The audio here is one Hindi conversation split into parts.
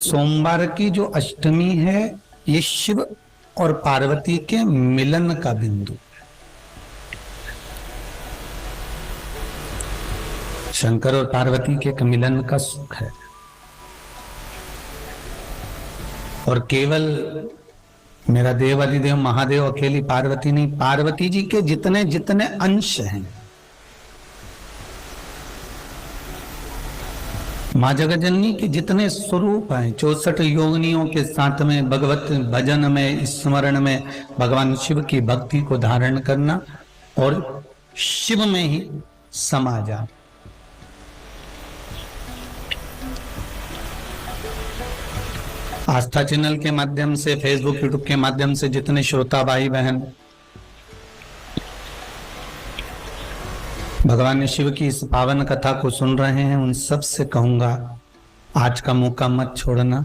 सोमवार की जो अष्टमी है ये शिव और पार्वती के मिलन का बिंदु, शंकर और पार्वती के मिलन का सुख है। और केवल मेरा देव अधिदेव महादेव अकेली पार्वती नहीं, पार्वती जी के जितने जितने अंश हैं, माँ जगजननी के जितने स्वरूप हैं, 64 योगिनियों के साथ में भगवत भजन में, स्मरण में भगवान शिव की भक्ति को धारण करना और शिव में ही समा जाना। आस्था चैनल के माध्यम से, फेसबुक यूट्यूब के माध्यम से जितने श्रोता भाई बहन भगवान शिव की इस पावन कथा को सुन रहे हैं, उन सब से कहूंगा आज का मौका मत छोड़ना।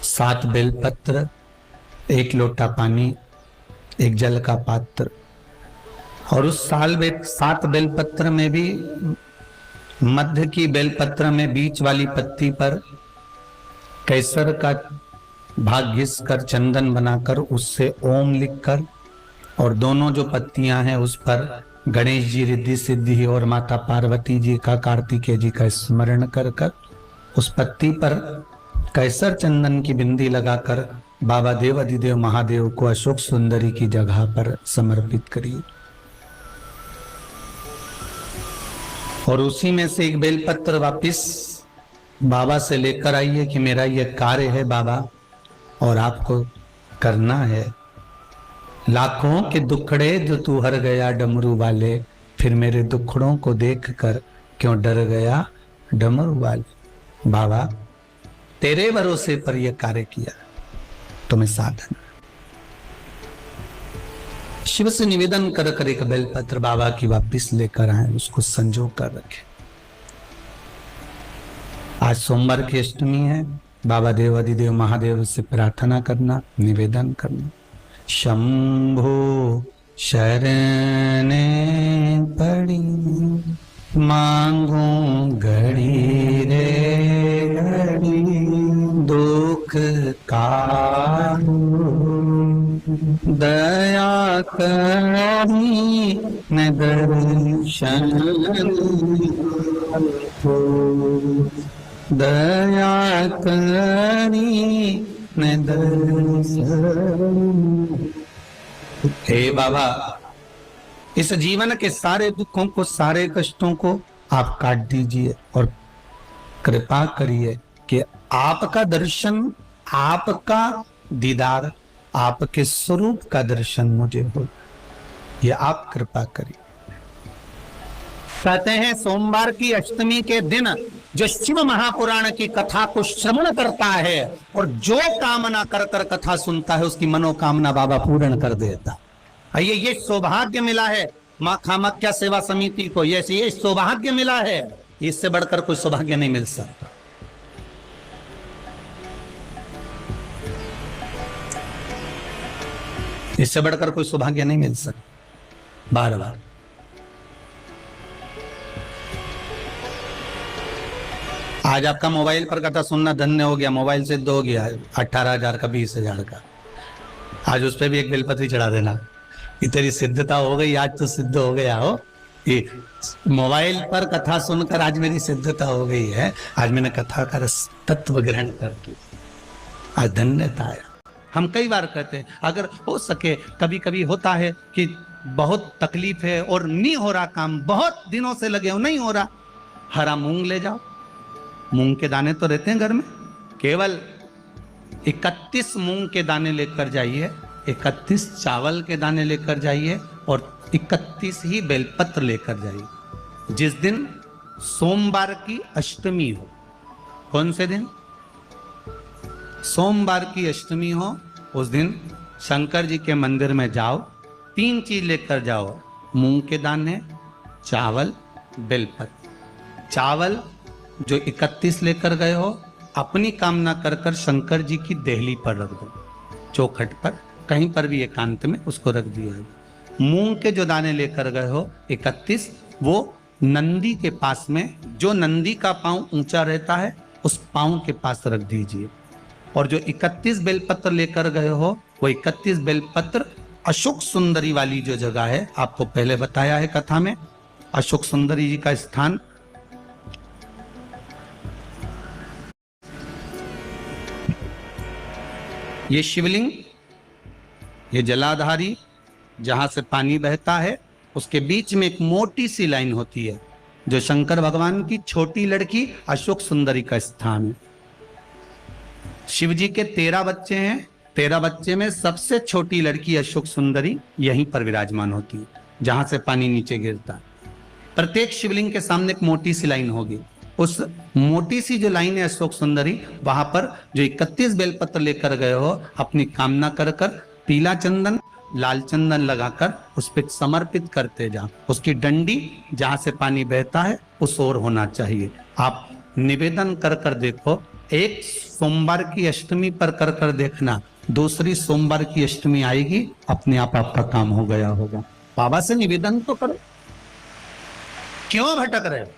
7 बेलपत्र, 1 लोटा पानी, 1 जल का पात्र, और उस 7 बेलपत्र में भी मध्य की बेलपत्र में बीच वाली पत्ती पर केसर का भाग घिस कर चंदन बनाकर उससे ओम लिखकर, और दोनों जो पत्तियां हैं उस पर गणेश जी, रिद्धि सिद्धि और माता पार्वती जी का, कार्तिकेय जी का स्मरण कर कर उस पत्ती पर केसर चंदन की बिंदी लगाकर बाबा देव अधिदेव महादेव को अशोक सुंदरी की जगह पर समर्पित करिए। और उसी में से 1 बेलपत्र वापिस बाबा से लेकर आइए कि मेरा ये कार्य है बाबा और आपको करना है। लाखों के दुखड़े जो तू हर गया डमरू वाले, फिर मेरे दुखड़ों को देखकर क्यों डर गया डमरू वाले। बाबा तेरे भरोसे पर यह कार्य किया, तुम्हें साधन। शिव से निवेदन कर कर 1 बेलपत्र बाबा की वापिस लेकर आए, उसको संजो कर रखे। आज सोमवार की अष्टमी है, बाबा देव अधिदेव महादेव से प्रार्थना करना, निवेदन करना। शंभो शरणे पड़ी मांगू घड़ी रे घड़ी, दुख काहू दया करी न दर्शन को, दया करी न दर्शन। हे बाबा, इस जीवन के सारे दुखों को, सारे कष्टों को आप काट दीजिए और कृपा करिए कि आपका दर्शन, आपका दीदार, आपके स्वरूप का दर्शन मुझे हो, ये आप कृपा करिए। कहते हैं सोमवार की अष्टमी के दिन जो शिव महापुराण की कथा को श्रवण करता है और जो कामना कर कर कथा सुनता है, उसकी मनोकामना बाबा पूर्ण कर देता। ये सौभाग्य मिला है माँ कामाख्या सेवा समिति को, ये सौभाग्य मिला है, इससे बढ़कर कोई सौभाग्य नहीं मिल सकता। इससे बढ़कर कोई सौभाग्य नहीं मिल सकता। बार बार आज आपका मोबाइल पर कथा सुनना धन्य हो गया, मोबाइल सिद्ध हो गया 18,000 का, 20,000 का। आज उस पर भी 1 बेलपत्री चढ़ा देना कि तेरी सिद्धता हो गई, आज तो सिद्ध हो गया हो। ये मोबाइल पर कथा सुनकर आज मेरी सिद्धता हो गई है, आज मैंने कथा का तत्व ग्रहण कर लिया, आज धन्यता है। हम कई बार कहते हैं, अगर हो सके, कभी कभी होता है कि बहुत तकलीफ है और नहीं हो रहा काम, बहुत दिनों से लगे हो, नहीं हो रहा, हरा मूंग ले जाओ। मूंग के दाने तो रहते हैं घर में, केवल 31 मूंग के दाने लेकर जाइए, 31 चावल के दाने लेकर जाइए और 31 ही बेलपत्र लेकर जाइए। जिस दिन सोमवार की अष्टमी हो, कौन से दिन? सोमवार की अष्टमी हो, उस दिन शंकर जी के मंदिर में जाओ, 3 चीज लेकर जाओ, मूंग के दाने, चावल, बेलपत्र। चावल जो 31 लेकर गए हो, अपनी कामना कर कर शंकर जी की देहली पर रख दो, चौखट पर, कहीं पर भी एकांत में उसको रख दिया। मूंग के जो दाने लेकर गए हो 31, वो नंदी के पास में, जो नंदी का पांव ऊंचा रहता है उस पांव के पास रख दीजिए। और जो 31 बेलपत्र लेकर गए हो, वो 31 बेलपत्र अशोक सुंदरी वाली जो जगह है, आपको पहले बताया है कथा में, अशोक सुंदरी जी का स्थान ये शिवलिंग, ये जलाधारी जहां से पानी बहता है, उसके बीच में एक मोटी सी लाइन होती है जो शंकर भगवान की छोटी लड़की अशोक सुंदरी का स्थान है। शिव जी के 13 बच्चे हैं, 13 बच्चे में सबसे छोटी लड़की अशोक सुंदरी यहीं पर विराजमान होती है जहां से पानी नीचे गिरता है। प्रत्येक शिवलिंग के सामने एक मोटी सी लाइन होगी, उस मोटी सी जो लाइन है अशोक सुंदरी, वहां पर जो 31 बेलपत्र लेकर गए हो, अपनी कामना कर कर पीला चंदन लाल चंदन लगाकर उस पर समर्पित करते जाओ। उसकी डंडी जहां से पानी बहता है उस ओर होना चाहिए। आप निवेदन कर कर देखो, एक सोमवार की अष्टमी पर कर कर देखना, दूसरी सोमवार की अष्टमी आएगी, अपने आप आपका काम हो गया होगा। बाबा से निवेदन तो करो, क्यों भटक रहे हो?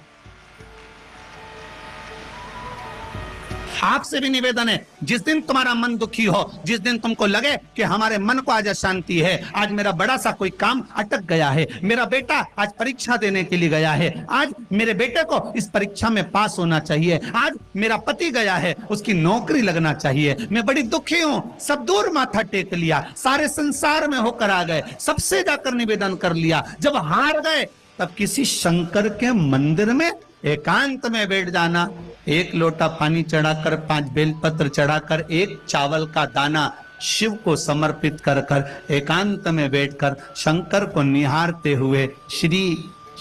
आपसे भी निवेदन है, जिस दिन तुम्हारा मन दुखी हो, जिस दिन तुमको लगे कि हमारे मन को आज अशांति है, आज मेरा बड़ा सा कोई काम अटक गया है, मेरा बेटा आज परीक्षा देने के लिए गया है, आज मेरे बेटे को इस परीक्षा में पास होना चाहिए, आज मेरा पति गया है, उसकी नौकरी लगना चाहिए, मैं बड़ी दुखी हूं, सब दूर माथा टेक लिया, सारे संसार में होकर आ गए, सबसे जाकर निवेदन कर लिया, जब हार गए तब किसी शंकर के मंदिर में एकांत में बैठ जाना, एक लोटा पानी चढ़ाकर, 5 बेलपत्र चढ़ाकर, एक चावल का दाना शिव को समर्पित कर कर एकांत में बैठकर शंकर को निहारते हुए श्री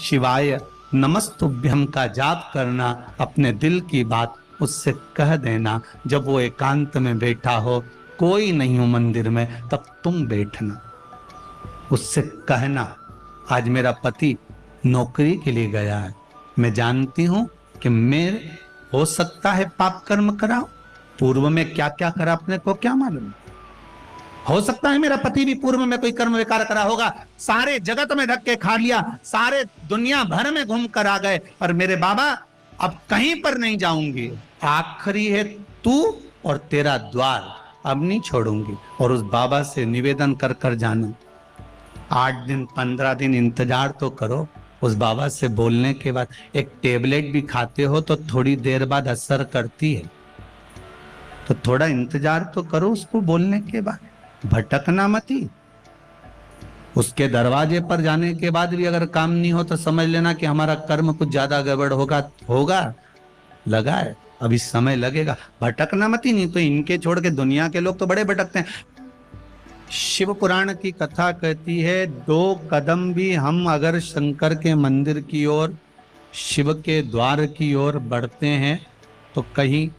शिवाय नमस्तुभ्यम का जाप करना, अपने दिल की बात उससे कह देना। जब वो एकांत में बैठा हो, कोई नहीं हो मंदिर में, तब तुम बैठना, उससे कहना, आज मेरा पति नौकरी के लिए गया है, मैं जानती हूं कि मैं हो सकता है पाप कर्म करा, पूर्व में क्या क्या करा अपने को क्या मालूम, हो सकता है मेरा पति भी पूर्व में कोई कर्म विकार करा होगा, सारे जगत में धक्के खा लिया, सारे दुनिया भर में घूम कर आ गए, और मेरे बाबा अब कहीं पर नहीं जाऊंगी, आखिरी है तू और तेरा द्वार, अब नहीं छोड़ूंगी। और उस बाबा से निवेदन कर कर जाना, 8 दिन 15 दिन इंतजार तो करो। उस बाबा से बोलने के बाद, एक टेबलेट भी खाते हो तो थोड़ी देर बाद असर करती है, तो थोड़ा इंतजार तो करो उसको बोलने के बाद, भटकना मती। उसके दरवाजे पर जाने के बाद भी अगर काम नहीं हो तो समझ लेना कि हमारा कर्म कुछ ज्यादा गड़बड़ होगा लगा है, अभी समय लगेगा, भटकना मती। नहीं तो इनके छोड़ के दुनिया के लोग तो बड़े भटकते हैं। शिव पुराण की कथा कहती है, 2 कदम भी हम अगर शंकर के मंदिर की ओर, शिव के द्वार की ओर बढ़ते हैं तो कहीं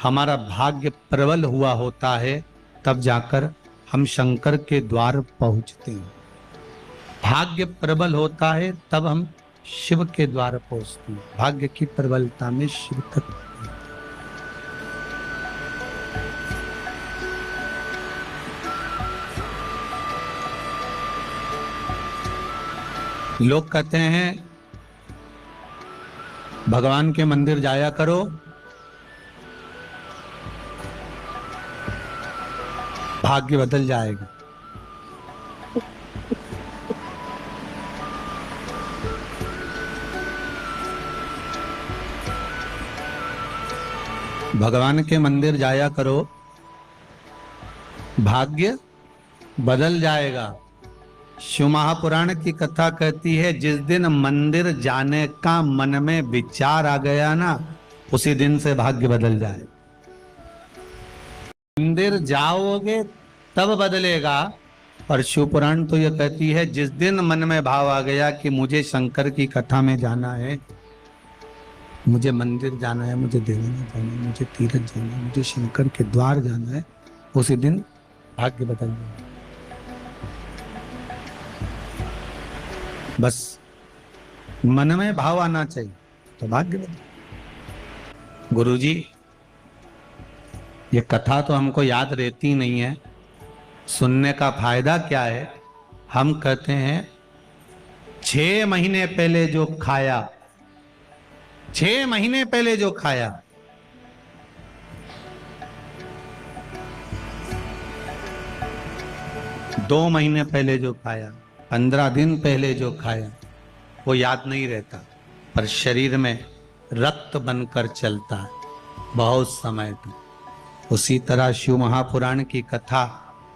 हमारा भाग्य प्रबल हुआ होता है, तब जाकर हम शंकर के द्वार पहुंचते हैं। भाग्य प्रबल होता है तब हम शिव के द्वार पहुंचते हैं। भाग्य की प्रबलता में शिव तक। लोग कहते हैं भगवान के मंदिर जाया करो, भाग्य बदल जाएगा। भगवान के मंदिर जाया करो, भाग्य बदल जाएगा। शिव महापुराण की कथा कहती है, जिस दिन मंदिर जाने का मन में विचार आ गया ना, उसी दिन से भाग्य बदल जाए। मंदिर जाओगे तब बदलेगा। और शिव पुराण तो यह कहती है, जिस दिन मन में भाव आ गया कि मुझे शंकर की कथा में जाना है, मुझे मंदिर जाना है, मुझे देवाना जाना है, मुझे तीर्थ जाना है, मुझे शंकर के द्वार जाना है, उसी दिन भाग्य बदल जाए। बस मन में भाव आना चाहिए तो भाग्य बदल। गुरुजी, ये कथा तो हमको याद रहती नहीं है, सुनने का फायदा क्या है? हम कहते हैं 6 महीने पहले जो खाया, 6 महीने पहले जो खाया, 2 महीने पहले जो खाया, 15 दिन पहले जो खाया, वो याद नहीं रहता, पर शरीर में रक्त बनकर चलता है बहुत समय तक। उसी तरह शिव महापुराण की कथा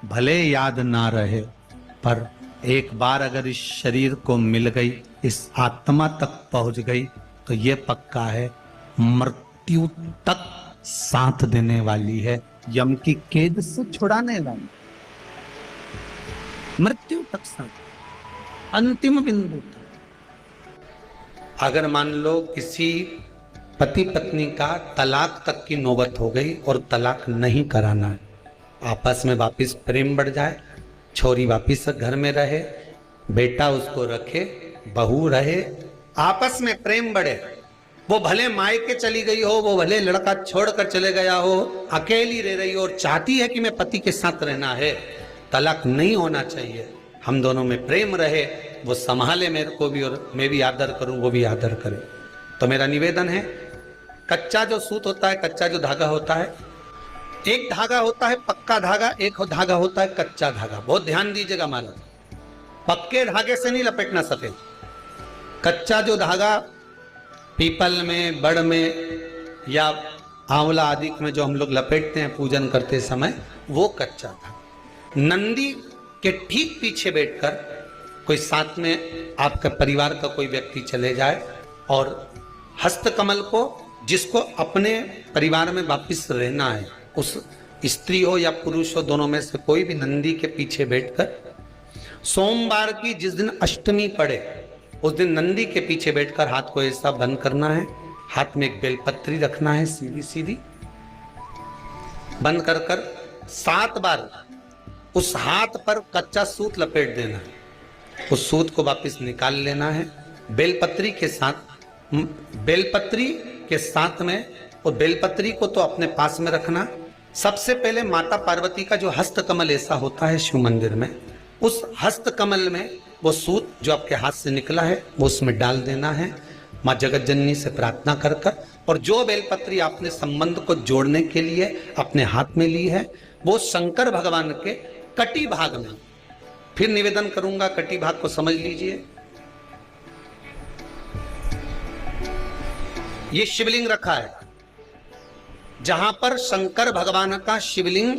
भले याद ना रहे, पर एक बार अगर इस शरीर को मिल गई, इस आत्मा तक पहुंच गई, तो ये पक्का है मृत्यु तक साथ देने वाली है, यम की कैद से छुड़ाने वाली, मृत्यु तक साथ, अंतिम बिंदु तक। अगर मान लो किसी पति पत्नी का तलाक तक की नौबत हो गई और तलाक नहीं कराना है, आपस में वापिस प्रेम बढ़ जाए, छोरी वापिस घर में रहे, बेटा उसको रखे, बहू रहे, आपस में प्रेम बढ़े, वो भले मायके चली गई हो, वो भले लड़का छोड़कर चले गया हो, अकेली रह रही हो और चाहती है कि मैं पति के साथ रहना है, तलाक नहीं होना चाहिए, हम दोनों में प्रेम रहे, वो संभाले मेरे को भी और मैं भी आदर करूं, वो भी आदर करे। तो मेरा निवेदन है, कच्चा जो सूत होता है, कच्चा जो धागा होता है, एक धागा होता है पक्का धागा, एक धागा होता है कच्चा धागा। बहुत ध्यान दीजिएगा मानो, पक्के धागे से नहीं लपेटना सफेद, कच्चा जो धागा पीपल में, बड़ में या आंवला आदि में जो हम लोग लपेटते हैं पूजन करते समय, वो कच्चा था। नंदी के ठीक पीछे बैठकर कोई साथ में आपका परिवार का कोई व्यक्ति चले जाए और हस्तकमल को, जिसको अपने परिवार में वापिस रहना है, उस स्त्री हो या पुरुष हो, दोनों में से कोई भी नंदी के पीछे बैठकर सोमवार की जिस दिन अष्टमी पड़े उस दिन नंदी के पीछे बैठकर हाथ को ऐसा बंद करना है, हाथ में एक बेलपत्री रखना है, सीधी सीधी बंद कर 7 बार उस हाथ पर कच्चा सूत लपेट देना है, उस सूत को वापस निकाल लेना है बेलपत्री के साथ, बेलपत्री के साथ में, और बेलपत्री को तो अपने पास में रखना। सबसे पहले माता पार्वती का जो हस्तकमल ऐसा होता है शिव मंदिर में, उस हस्तकमल में वो सूत जो आपके हाथ से निकला है वो उसमें डाल देना है, माँ जगत जननी से प्रार्थना कर कर, और जो बेलपत्री आपने संबंध को जोड़ने के लिए अपने हाथ में ली है, वो शंकर भगवान के कटी भाग में, फिर निवेदन करूंगा कटी भाग को समझ लीजिए। ये शिवलिंग रखा है, जहां पर शंकर भगवान का शिवलिंग,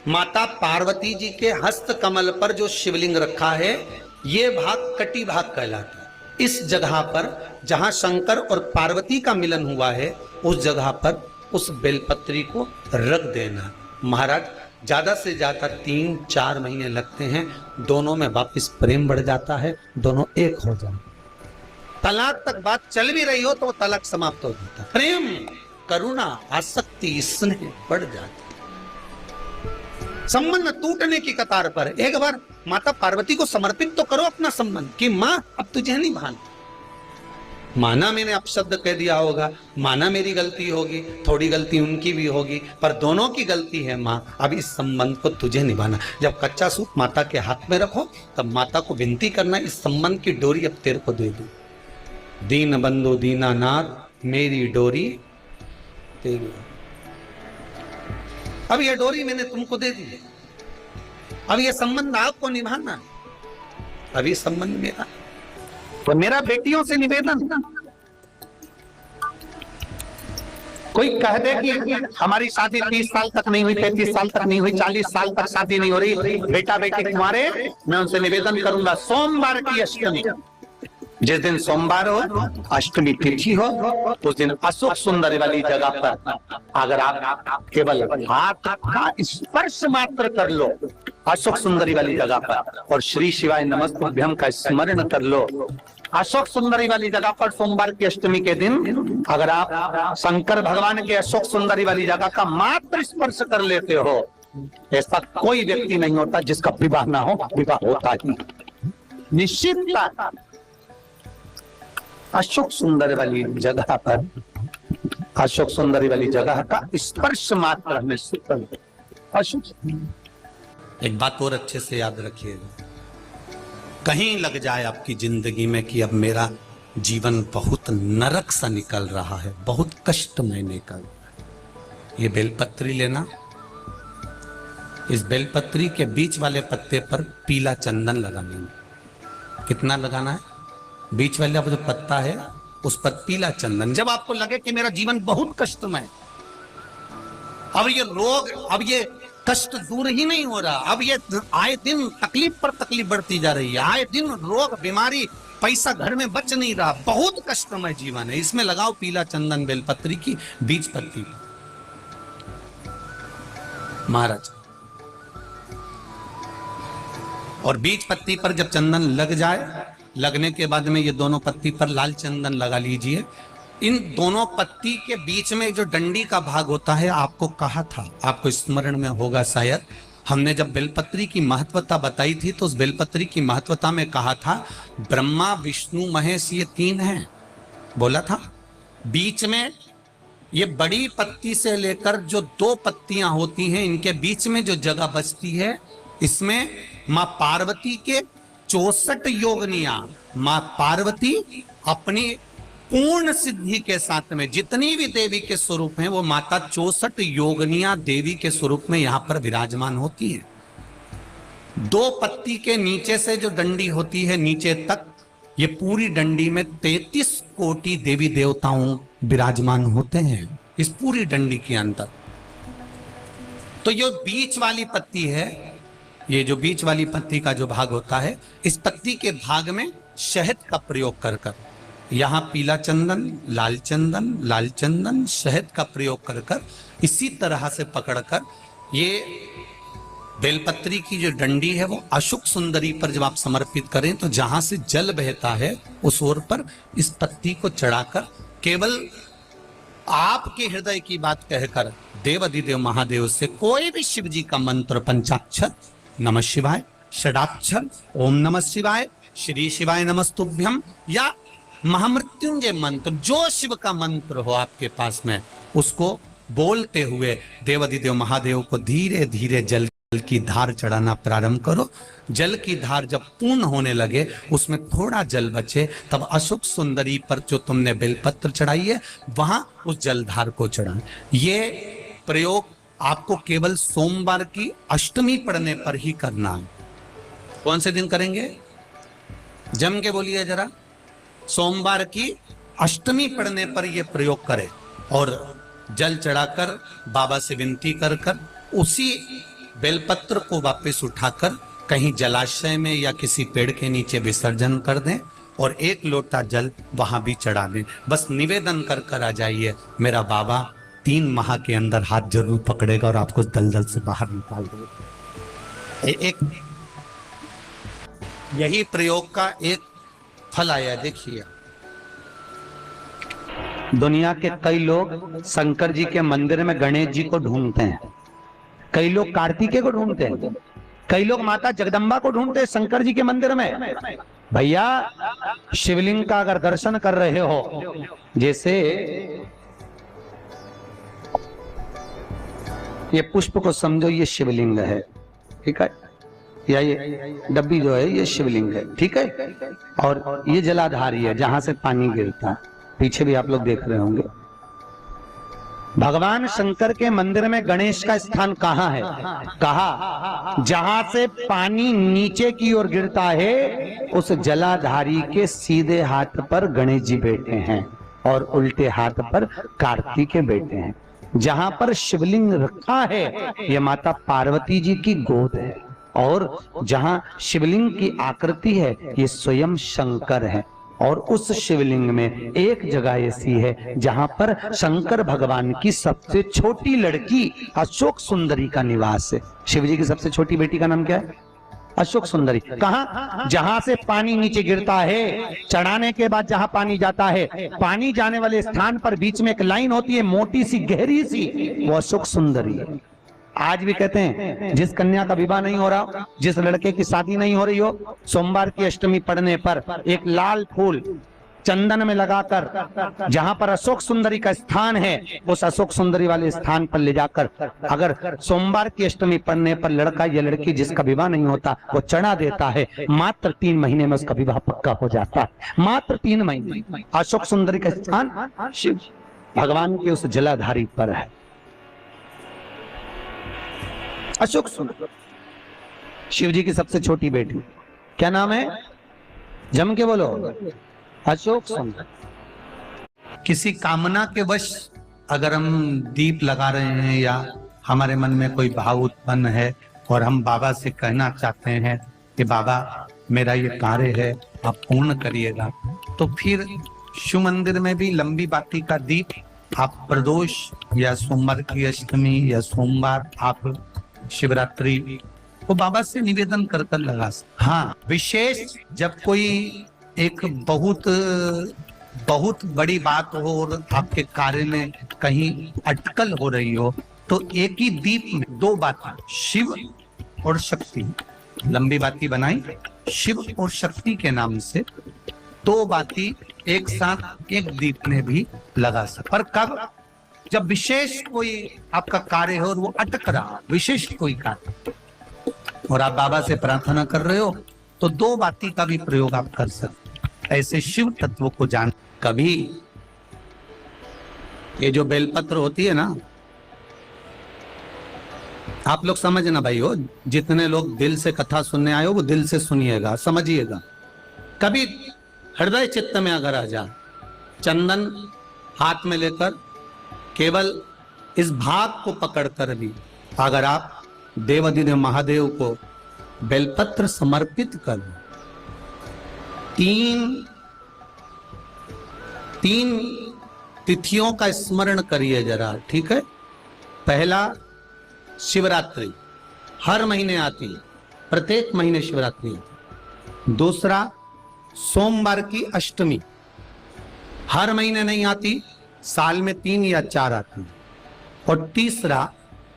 माता पार्वती जी के हस्त कमल पर जो शिवलिंग रखा है, ये भाग कटी भाग कहलाता है। इस जगह पर जहां शंकर और पार्वती का मिलन हुआ है, उस जगह पर उस बेलपत्री को रख देना। महाराज ज्यादा से ज्यादा 3-4 महीने लगते हैं, दोनों में वापस प्रेम बढ़ जाता है, दोनों एक हो जाते। तलाक तक बात चल भी रही हो तो तलाक समाप्त हो जाता, प्रेम, करुणा, आसक्ति, स्नेह बढ़ जाता। संबंध टूटने की कतार पर एक बार माता पार्वती को समर्पित तो करो अपना संबंध कि मां अब तुझे नहीं भान, माना मैंने अपशब्द कह दिया होगा, माना मेरी गलती होगी, थोड़ी गलती उनकी भी होगी, पर दोनों की गलती है मां, अब इस संबंध को तुझे निभाना। जब कच्चा सूत माता के हाथ में रखो तब माता को विनती करना, इस संबंध की डोरी अब तेरे को दे दूं, दीन बंधु दीनानाथ मेरी डोरी तेरी, अब ये डोरी मैंने तुमको दे दी, अब ये संबंध आपको निभाना, अब ये संबंध मेरा। तो मेरा बेटियों से निवेदन, कोई कह दे कि हमारी शादी 30 साल तक नहीं हुई, 33 साल तक नहीं हुई, 40 साल तक शादी नहीं हो रही, बेटा बेटी तुम्हारे, मैं उनसे निवेदन करूंगा, सोमवार की अष्टमी, जिस दिन सोमवार हो, अष्टमी तिथि हो, उस दिन अशोक सुंदरी वाली जगह पर अगर आप केवल हाथ का स्पर्श मात्र कर लो अशोक सुंदरी वाली जगह पर, और श्री शिवाय नमस्तुभ्यम का स्मरण कर लो, अशोक सुंदरी वाली जगह पर सोमवार की अष्टमी के दिन अगर आप शंकर भगवान के अशोक सुंदरी वाली जगह का मात्र स्पर्श कर लेते हो, ऐसा कोई व्यक्ति नहीं होता जिसका विवाह ना हो, विवाह होता ही निश्चित। अशोक सुंदर वाली जगह पर, अशोक सुंदरी वाली जगह का स्पर्श मात्र में अशोक। एक बात और अच्छे से याद रखिएगा, कहीं लग जाए आपकी जिंदगी में कि अब मेरा जीवन बहुत नरक सा निकल रहा है, बहुत कष्ट में निकल रहा है, ये बेलपत्री लेना, इस बेलपत्री के बीच वाले पत्ते पर पीला चंदन लगाना है। कितना लगाना है? बीच वाला जो पत्ता है उस पर पीला चंदन। जब आपको लगे कि मेरा जीवन बहुत कष्टमय, अब ये रोग, अब ये कष्ट दूर ही नहीं हो रहा, अब ये आए दिन तकलीफ पर तकलीफ बढ़ती जा रही है, आए दिन रोग बीमारी, पैसा घर में बच नहीं रहा, बहुत कष्टमय जीवन है, इसमें लगाओ पीला चंदन बेलपत्री की बीज पत्ती। महाराज, और बीज पत्ती पर जब चंदन लग जाए, लगने के बाद में ये दोनों पत्ती पर लाल चंदन लगा लीजिए। इन दोनों पत्ती के बीच में जो डंडी का भाग होता है, आपको कहा था, आपको स्मरण में होगा शायद, हमने जब बेलपत्री की महत्वता बताई थी तो उस बेलपत्री की महत्वता में कहा था ब्रह्मा विष्णु महेश ये तीन हैं, बोला था। बीच में ये बड़ी पत्ती से लेकर जो दो पत्तियां होती हैं, इनके बीच में जो जगह बचती है, इसमें मां पार्वती के 64 योगनियां, मां पार्वती अपनी पूर्ण सिद्धि के साथ में जितनी भी देवी के स्वरूप हैं, वो माता 64 योगनियां देवी के स्वरूप में यहां पर विराजमान होती है। दो पत्ती के नीचे से जो डंडी होती है नीचे तक, ये पूरी डंडी में 33 कोटि देवी देवताओं विराजमान होते हैं इस पूरी डंडी के अंदर। तो ये बीच वाली पत्ती है, ये जो बीच वाली पत्ती का जो भाग होता है, इस पत्ती के भाग में शहद का प्रयोग कर कर, यहां पीला चंदन, लाल चंदन, लाल चंदन, शहद का प्रयोग कर कर, इसी तरह से पकड़कर ये बेलपत्री की जो डंडी है वो अशुक सुंदरी पर जब आप समर्पित करें तो जहां से जल बहता है उस ओर पर इस पत्ती को चढ़ाकर केवल आपके हृदय की बात कहकर देवाधिदेव महादेव से कोई भी शिव जी का मंत्र, पंचाक्षर नमः शिवाय, षडाक्षर ओम नमः शिवाय, श्री शिवाय नमस्तुभ्यम, या महामृत्युंजय मंत्र, जो शिव का मंत्र हो आपके पास में, उसको बोलते हुए देवाधिदेव महादेव को धीरे धीरे जल की धार चढ़ाना प्रारंभ करो। जल की धार जब पूर्ण होने लगे, उसमें थोड़ा जल बचे, तब अशुक सुंदरी पर जो तुमने बेलपत्र चढ़ाई है वहां उस जलधार को चढ़ाना। ये प्रयोग आपको केवल सोमवार की अष्टमी पढ़ने पर ही करना है। कौन से दिन करेंगे? जम के बोलिए जरा। सोमवार की अष्टमी पढ़ने पर यह प्रयोग करें और जल चढ़ाकर बाबा से विनती कर कर उसी बेलपत्र को वापस उठाकर कहीं जलाशय में या किसी पेड़ के नीचे विसर्जन कर दें और एक लोटा जल वहां भी चढ़ा दें। बस निवेदन कर कर आ जाइए, मेरा बाबा 3 माह के अंदर हाथ जरूर पकड़ेगा और आपको दलदल से बाहर निकाल देगा। एक यही प्रयोग का एक फल आया, देखिए। दुनिया के कई लोग शंकर जी के मंदिर में गणेश जी को ढूंढते हैं, कई लोग कार्तिकेय को ढूंढते हैं, कई लोग माता जगदम्बा को ढूंढते हैं शंकर जी के मंदिर में। भैया, शिवलिंग का अगर दर्शन कर रहे हो, जैसे ये पुष्प को समझो ये शिवलिंग है, ठीक है, या ये डब्बी जो है ये शिवलिंग है, ठीक है, और ये जलाधारी है जहां से पानी गिरता है, पीछे भी आप लोग देख रहे होंगे। भगवान शंकर के मंदिर में गणेश का स्थान कहाँ है? कहा जहां से पानी नीचे की ओर गिरता है, उस जलाधारी के सीधे हाथ पर गणेश जी बैठे हैं और उल्टे हाथ पर कार्तिकेय बैठे हैं। जहां पर शिवलिंग रखा है यह माता पार्वती जी की गोद है, और जहां शिवलिंग की आकृति है ये स्वयं शंकर है। और उस शिवलिंग में एक जगह ऐसी है जहां पर शंकर भगवान की सबसे छोटी लड़की अशोक सुंदरी का निवास है। शिव जी की सबसे छोटी बेटी का नाम क्या है? अशोक सुंदरी। कहां? जहां से पानी नीचे गिरता है, चढ़ाने के बाद जहां पानी जाता है, पानी जाने वाले स्थान पर बीच में एक लाइन होती है मोटी सी गहरी सी, वो अशोक सुंदरी है। आज भी कहते हैं जिस कन्या का विवाह नहीं हो रहा, जिस लड़के की शादी नहीं हो रही हो, सोमवार की अष्टमी पढ़ने पर एक लाल फूल चंदन में लगाकर जहां पर अशोक सुंदरी का स्थान है, उस अशोक सुंदरी वाले स्थान पर ले जाकर अगर सोमवार की अष्टमी पढ़ने पर लड़का या लड़की जिसका विवाह नहीं होता वो चढ़ा देता है, मात्र 3 महीने में उसका विवाह पक्का हो जाता है। मात्र 3 महीने। अशोक सुंदरी का स्थान शिव भगवान के उस जलाधारी पर है। अशोक सुंदर, शिव जी की सबसे छोटी बेटी, क्या नाम है? जम के बोलो। अशोक सुंदर। किसी कामना के वश अगर हम दीप लगा रहे हैं या हमारे मन में कोई भाव उत्पन्न है और हम बाबा से कहना चाहते हैं कि बाबा मेरा ये कार्य है आप पूर्ण करिएगा, तो फिर शिव मंदिर में भी लंबी बाती का दीप आप प्रदोष या सोमवार की अष्टमी या सोमवार आप शिवरात्रि को बाबा से निवेदन कर कर लगा सकते। हाँ, विशेष जब कोई एक बहुत बड़ी बात हो और आपके कार्य में कहीं अटकल हो रही हो, तो एक ही दीप में दो बातें, शिव और शक्ति, लंबी बाती बनाई शिव और शक्ति के नाम से, दो बाती एक साथ एक दीप में भी लगा सकते। पर कब? जब विशेष कोई आपका कार्य हो और वो अटक रहा, विशेष कोई कार्य, और आप बाबा से प्रार्थना कर रहे हो, तो दो बाती का भी प्रयोग आप कर सकते। ऐसे शिव तत्व को जान। कभी ये जो बेलपत्र होती है ना, आप लोग समझना भाई हो, जितने लोग दिल से कथा सुनने आए हो वो दिल से सुनिएगा, समझिएगा। कभी हृदय चित्त में अगर आ जा, चंदन हाथ में लेकर केवल इस भाग को पकड़कर भी अगर आप देवाधिदेव महादेव को बेलपत्र समर्पित कर, तीन तिथियों का स्मरण करिए जरा, ठीक है? पहला शिवरात्रि, हर महीने आती है, प्रत्येक महीने शिवरात्रि आती है। दूसरा सोमवार की अष्टमी, हर महीने नहीं आती, साल में 3 या 4 आती है। और तीसरा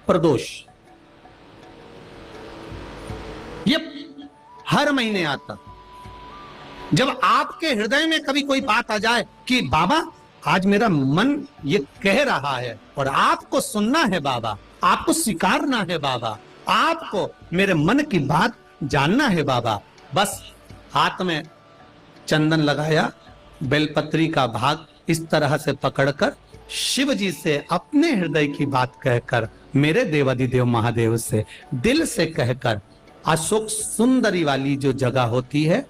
प्रदोष, ये हर महीने आता। जब आपके हृदय में कभी कोई बात आ जाए कि बाबा आज मेरा मन ये कह रहा है और आपको सुनना है बाबा, आपको स्वीकारना है बाबा, आपको मेरे मन की बात जानना है बाबा, बस हाथ में चंदन लगाया, बेलपत्री का भाग इस तरह से पकड़कर शिव जी से अपने हृदय की बात कहकर, मेरे देवाधिदेव महादेव से दिल से कहकर, अशोक सुंदरी वाली जो जगह होती है,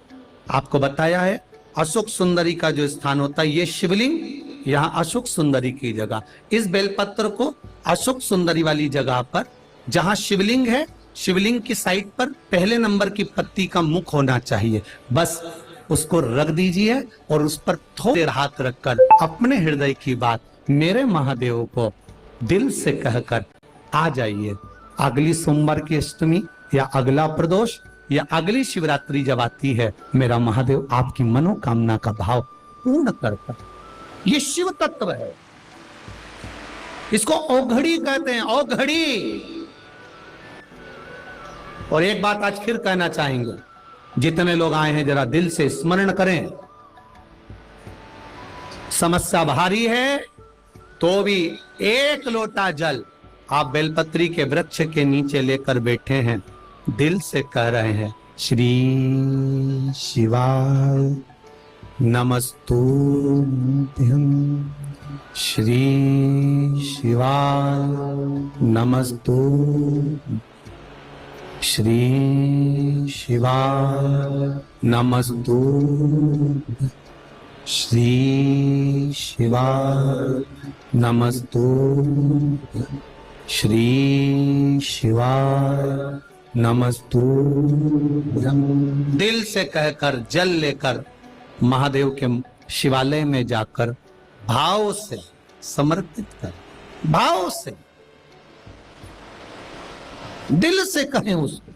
आपको बताया है अशोक सुंदरी का जो स्थान होता है, ये शिवलिंग, यहाँ अशोक सुंदरी की जगह, इस बेलपत्र को अशोक सुंदरी वाली जगह पर, जहां शिवलिंग है, शिवलिंग की साइड पर पहले नंबर की पत्ती का मुख होना चाहिए, बस उसको रख दीजिए और उस पर थोड़े हाथ रखकर अपने हृदय की बात मेरे महादेव को दिल से कहकर आ जाइए। अगली सोमवार की अष्टमी या अगला प्रदोष या अगली शिवरात्रि जब आती है, मेरा महादेव आपकी मनोकामना का भाव पूर्ण करता। ये शिव तत्व है, इसको औघड़ी कहते हैं, औघड़ी। और एक बात आज फिर कहना चाहेंगे, जितने लोग आए हैं जरा दिल से स्मरण करें। समस्या भारी है तो भी एक लोटा जल आप बेलपत्री के वृक्ष के नीचे लेकर बैठे हैं, दिल से कह रहे हैं श्री शिवाय नमस्तुभ्यं, श्री शिवाय नमस्तुभ्यं, श्री शिवाय नमस्तुभ्यं, श्री शिवाय नमस्तुभ्यं, श्री शिवाय नमस्तुभ्यं। दिल से कहकर जल लेकर महादेव के शिवालय में जाकर भाव से समर्पित कर, भाव से दिल से कहें उसको।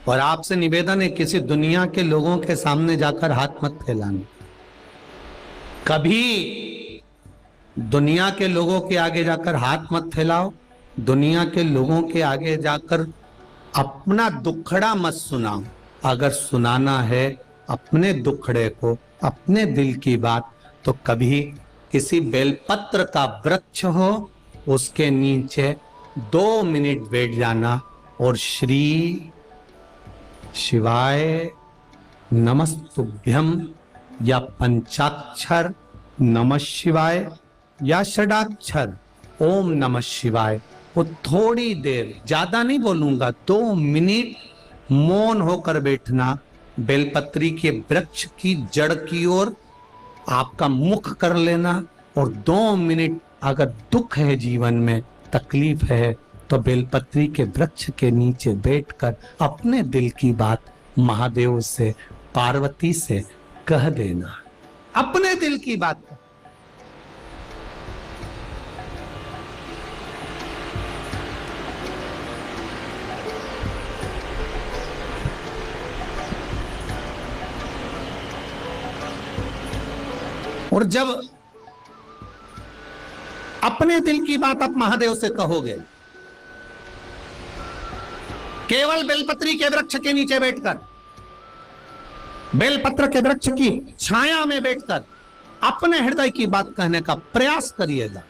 और आपसे निवेदन है, किसी दुनिया के लोगों के सामने जाकर हाथ मत फैलाने, कभी दुनिया के लोगों के आगे जाकर हाथ मत फैलाओ, दुनिया के लोगों के आगे जाकर अपना दुखड़ा मत सुनाओ। अगर सुनाना है अपने दुखड़े को, अपने दिल की बात, तो कभी किसी बेलपत्र का वृक्ष हो, उसके नीचे 2 मिनट बैठ जाना और श्री शिवाय नमस्तुभ्यं या पंचाक्षर नमः शिवाय या षडाक्षर ओम नमः शिवाय, वो थोड़ी देर, ज्यादा नहीं बोलूंगा, 2 मिनट मौन होकर बैठना, बेलपत्री के वृक्ष की जड़ की ओर आपका मुख कर लेना, और 2 मिनट अगर दुख है जीवन में, तकलीफ है, तो बेलपत्री के वृक्ष के नीचे बैठकर अपने दिल की बात महादेव से, पार्वती से कह देना, अपने दिल की बात। और जब अपने दिल की बात आप महादेव से कहोगे, केवल बेलपत्री के वृक्ष के नीचे बैठकर, बेलपत्र के वृक्ष की छाया में बैठकर अपने हृदय की बात कहने का प्रयास करिएगा।